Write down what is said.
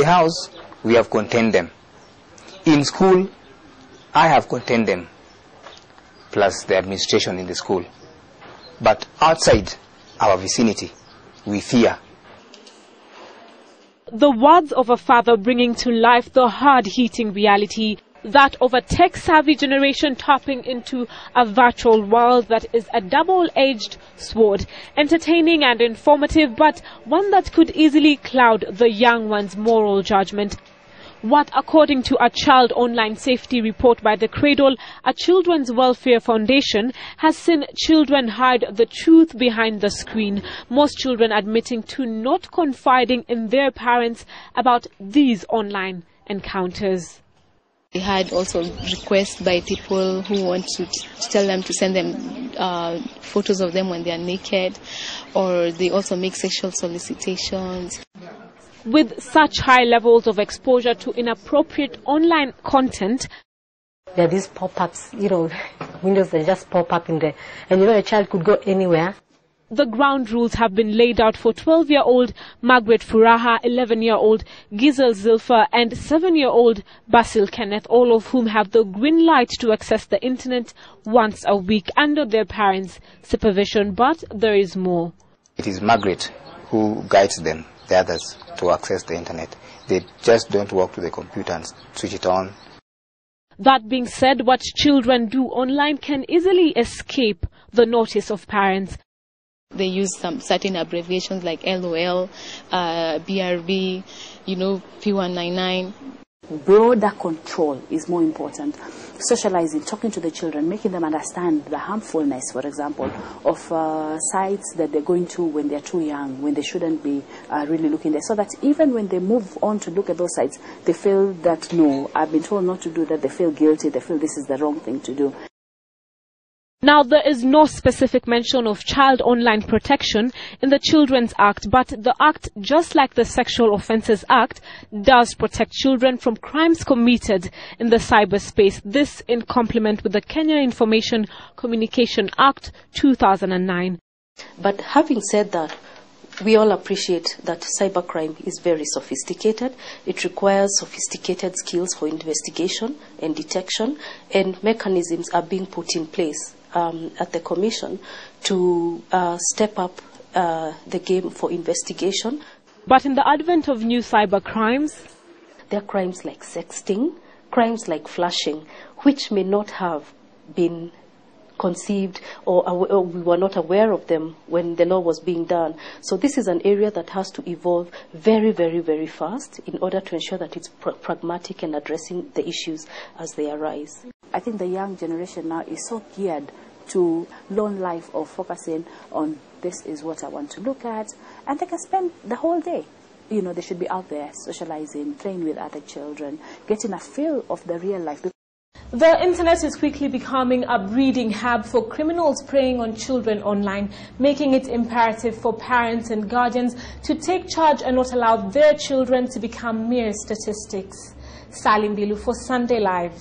house, we have contained them. In school, I have contained them, plus the administration in the school. But outside our vicinity, we fear. The words of a father bringing to life the hard-hitting reality, that of a tech-savvy generation tapping into a virtual world that is a double-edged sword, entertaining and informative, but one that could easily cloud the young one's moral judgment. What, according to a child online safety report by the Cradle, a Children's Welfare Foundation, has seen children hide the truth behind the screen, most children admitting to not confiding in their parents about these online encounters. We had also requests by people who want to tell them to send them photos of them when they are naked, or they also make sexual solicitations. With such high levels of exposure to inappropriate online content, there are these pop-ups, windows that just pop up in there, and a child could go anywhere. The ground rules have been laid out for 12-year-old Margaret Furaha, 11-year-old Gizel Zilfa, and 7-year-old Basil Kenneth, all of whom have the green light to access the internet once a week under their parents' supervision. But there is more. It is Margaret who guides them, the others, to access the internet. They just don't walk to the computer and switch it on. That being said, what children do online can easily escape the notice of parents. They use some certain abbreviations like LOL, BRB, P199. Broader control is more important. Socializing, talking to the children, making them understand the harmfulness, for example, of sites that they're going to when they're too young, when they shouldn't be really looking there. So that even when they move on to look at those sites, they feel that, no, I've been told not to do that. They feel guilty. They feel this is the wrong thing to do. Now, there is no specific mention of child online protection in the Children's Act, but the Act, just like the Sexual Offences Act, does protect children from crimes committed in the cyberspace. This in complement with the Kenya Information Communication Act 2009. But having said that, we all appreciate that cybercrime is very sophisticated. It requires sophisticated skills for investigation and detection, and mechanisms are being put in place at the Commission to step up the game for investigation. But in the advent of new cyber crimes, there are crimes like sexting, crimes like flashing, which may not have been conceived or we were not aware of them when the law was being done. So this is an area that has to evolve very, very, very fast in order to ensure that it's pragmatic and addressing the issues as they arise. I think the young generation now is so geared to lone life of focusing on this is what I want to look at, and they can spend the whole day. They should be out there socializing, playing with other children, getting a feel of the real life. The internet is quickly becoming a breeding hub for criminals preying on children online, making it imperative for parents and guardians to take charge and not allow their children to become mere statistics. Salim Bilu for Sunday Live.